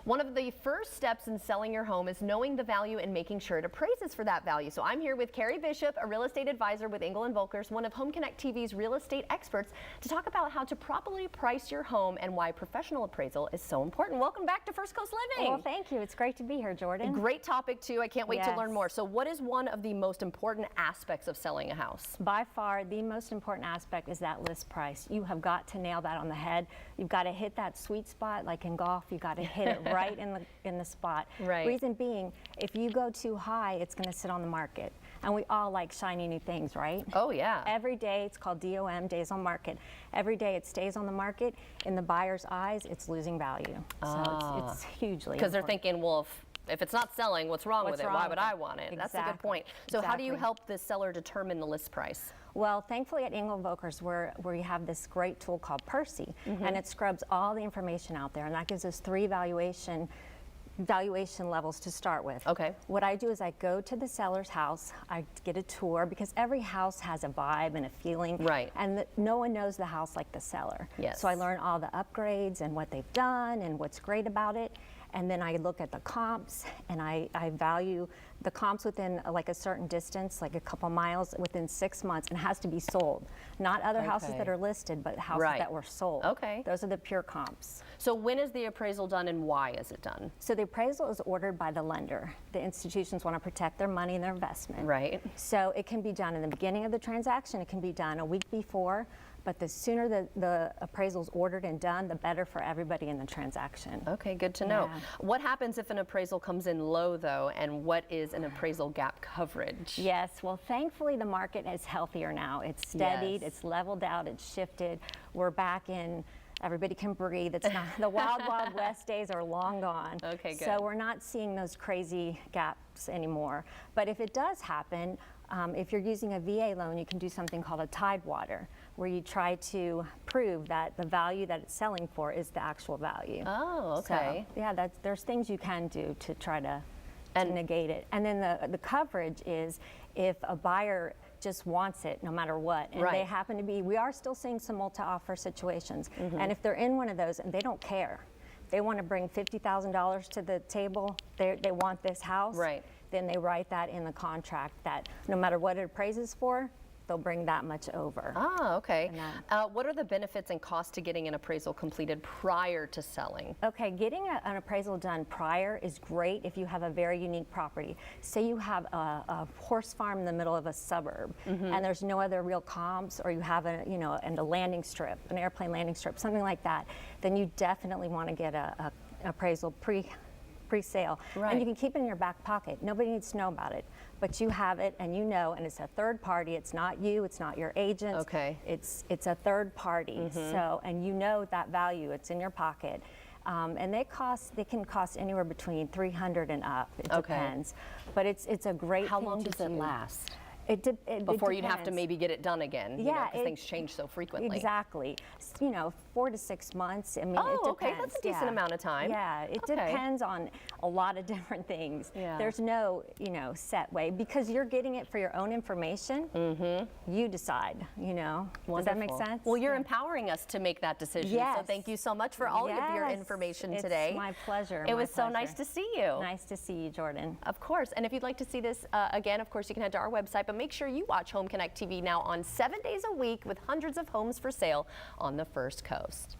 One of the first steps in selling your home is knowing the value and making sure it appraises for that value. So I'm here with Carrie Bishop, a real estate advisor with Engel & Volkers, one of Home Connect TV's real estate experts, to talk about how to properly price your home and why professional appraisal is so important. Welcome back to First Coast Living. Well, thank you. It's great to be here, Jordan. Great topic too. I can't wait to learn more. So what is one of the most important aspects of selling a house? By far, the most important aspect is that list price. You have got to nail that on the head. You've got to hit that sweet spot, like in golf. You've got to hit it right in the spot. Right. Reason being, if you go too high, it's going to sit on the market. And we all like shiny new things, right? Oh, yeah. Every day, it's called DOM, days on market. Every day it stays on the market. In the buyer's eyes, it's losing value. So it's hugely important. Because they're thinking, well, if it's not selling, what's wrong with it? Why would I want it? Exactly. That's a good point. So how do you help the seller determine the list price? Well, thankfully at Engel & Volkers, where you have this great tool called Percy, and it scrubs all the information out there, and that gives us 3 valuation levels to start with. Okay. What I do is I go to the seller's house, I get a tour, because every house has a vibe and a feeling. Right. And no one knows the house like the seller. Yes. So I learn all the upgrades and what they've done and what's great about it. And then I look at the comps, and I value the comps within like a certain distance, like a couple miles, within 6 months, and it has to be sold. Not other houses that are listed, but houses that were sold. Okay. Those are the pure comps. So when is the appraisal done and why is it done? So the appraisal is ordered by the lender. The institutions want to protect their money and their investment. Right. So it can be done in the beginning of the transaction, it can be done a week before, but the sooner the appraisal is ordered and done, the better for everybody in the transaction. Okay, good to know. What happens if an appraisal comes in low though, and what is an appraisal gap coverage? Yes, well thankfully the market is healthier now. It's steadied, it's leveled out, it's shifted. We're back in, everybody can breathe. It's not, the wild, wild west days are long gone. Okay, good. So we're not seeing those crazy gaps anymore. But if it does happen, if you're using a VA loan, you can do something called a tidewater, where you try to prove that the value that it's selling for is the actual value. Oh, okay. So, yeah, there's things you can do to try to negate it. And then the coverage is if a buyer just wants it no matter what, and they happen to be, we are still seeing some multi-offer situations, and if they're in one of those and they don't care, they want to bring $50,000 to the table, they want this house, then they write that in the contract that no matter what it appraises for, they'll bring that much over. Ah, okay. What are the benefits and costs to getting an appraisal completed prior to selling? Okay, getting an appraisal done prior is great if you have a very unique property. Say you have a horse farm in the middle of a suburb, and there's no other real comps, or you have a landing strip, an airplane landing strip, something like that, then you definitely want to get a appraisal pre-sale. And you can keep it in your back pocket. Nobody needs to know about it. But you have it, and you know, and it's a third party. It's not you, it's not your agent. Okay. It's a third party. So, and you know that value, it's in your pocket. And they can cost anywhere between $300 and up. It depends. But it's a great How long does it last? Before you'd have to maybe get it done again, because things change so frequently. Exactly. 4 to 6 months. I mean, it depends. Okay, that's a decent amount of time. Yeah, it depends on a lot of different things. There's no, set way, because you're getting it for your own information. You decide, Does that make sense? Well, you're empowering us to make that decision. So thank you so much for all of your information today. It's my pleasure. It was so nice to see you. Nice to see you, Jordan. Of course. And if you'd like to see this again, of course, you can head to our website. But make sure you watch Home Connect TV now on 7 days a week with hundreds of homes for sale on the First Coast.